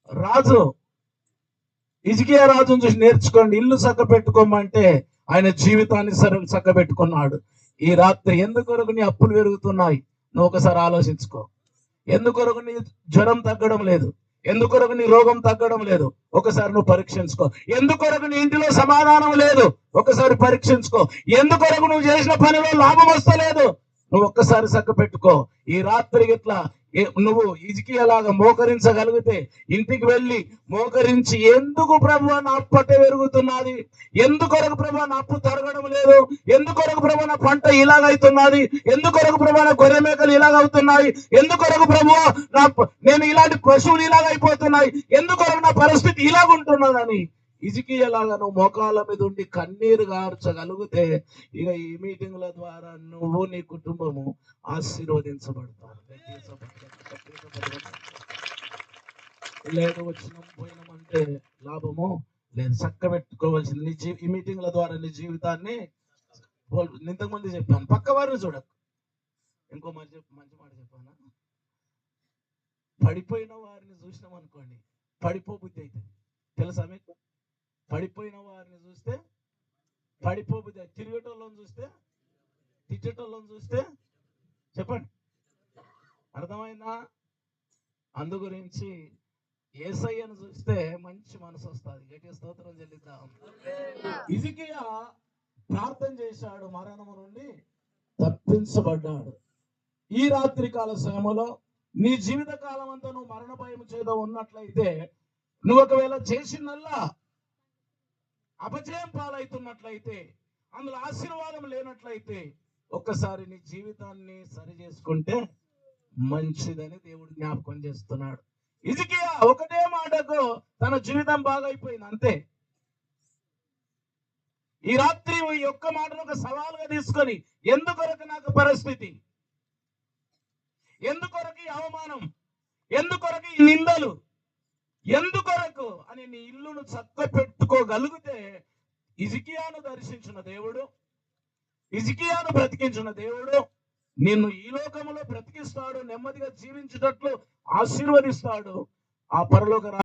రాజు హిజ్కియా రాజును చూసి నేర్చుకోండి. ఇల్లు చక్క పెట్టుకోమంటే ఆయన జీవితాన్ని చక్క పెట్టుకున్నాడు. ఈ రాత్రి ఎందుకొరకు నీ అప్పులు పెరుగుతున్నాయి నువ్వు ఒకసారి ఆలోచించుకో. ఎందుకొరకు నీ జ్వరం తగ్గడం లేదు, ఎందుకొరకు నీ రోగం తగ్గడం లేదు, ఒకసారి నువ్వు పరీక్షించుకో. ఎందుకొరకు నీ ఇంటిలో సమాధానం లేదు, ఒకసారి పరీక్షించుకో. ఎందుకొరకు నువ్వు చేసిన పనిలో లాభం వస్తలేదు, నువ్వు ఒక్కసారి చక్క పెట్టుకో. ఈ రాత్రి ఇట్లా నువ్వు హిజ్కియాలాగా మోకరించగలిగితే ఇంటికి వెళ్ళి మోకరించి, ఎందుకు ప్రభువా నా అప్పటే పెరుగుతున్నది, ఎందుకొరకు ప్రభువా నా అప్పు తరగడం లేదు, ఎందుకొరకు ప్రభువా నా పంట ఇలాగైతున్నది, ఎందుకొరకు ప్రభువా నా గొర్రె మేకలు ఇలాగవుతున్నాయి, ఎందుకొరకు ప్రభువా నేను ఇలాంటి పశువులు ఇలాగైపోతున్నాయి, ఎందుకొరకు నా పరిస్థితి ఇలాగుంటున్నదని హిజ్కియాలాగా నువ్వు మోకాళ్ళ మీద ఉండి కన్నీరు గార్చగలిగితే ఇక ఈ మీటింగ్ల ద్వారా నువ్వు నీ కుటుంబము ఆశీర్వదించబడతారు. లేదు వచ్చినాం పోయినామంటే లాభము లేదు. చక్క పెట్టుకోవాల్సింది ఈ మీటింగ్ల ద్వారా నీ జీవితాన్ని. ఇంతకుముందు చెప్పాను, పక్క వారిని చూడకు. ఇంకో మంచి మాట చెప్పాను, పడిపోయిన వారిని చూసినాం అనుకోండి పడిపోబుద్ధి అవుతుంది. తెలుసా మీకు? పడిపోయిన వారిని చూస్తే పడిపోబుద్ధి, తిరిగేటోళ్ళని చూస్తే తిట్టేటోళ్ళని చూస్తే చెప్పండి, అర్థమైందా? అందు గురించి యేసయ్యను చూస్తే మంచి మనసు వస్తుంది. గట్టిగా స్తోత్రం చెల్లిద్దాం. హిజ్కియా ప్రార్థన చేశాడు, మరణము నుండి తప్పించబడ్డాడు. ఈ రాత్రి కాల సమయంలో నీ జీవిత కాలం అంతా నువ్వు మరణ భయం చేత ఉన్నట్లయితే, నువ్వు ఒకవేళ చేసినల్లా అపజయం పాలవుతున్నట్లయితే, అందులో ఆశీర్వాదం లేనట్లయితే, ఒక్కసారి నీ జీవితాన్ని సరి చేసుకుంటే మంచిదని దేవుడు జ్ఞాపకం చేస్తున్నాడు. హిజ్కియా ఒకటే మాటకు తన జీవితం బాగైపోయింది, అంతే. ఈ రాత్రి ఈ ఒక్క మాటను ఒక సవాలుగా తీసుకొని, ఎందుకొరకు నాకు పరిస్థితి, ఎందుకొరకు ఈ అవమానం, ఎందుకొరకు ఈ నిందలు, ఎందుకొరకు అని నీ ఇల్లును చక్క పెట్టుకోగలిగితే, హిజ్కియాను దర్శించిన దేవుడు, హిజ్కియాను బ్రతికించిన దేవుడు నిన్ను ఈ లోకములో బ్రతికిస్తాడు, నెమ్మదిగా జీవించేటట్లు ఆశీర్వదిస్తాడు. ఆ పరలోక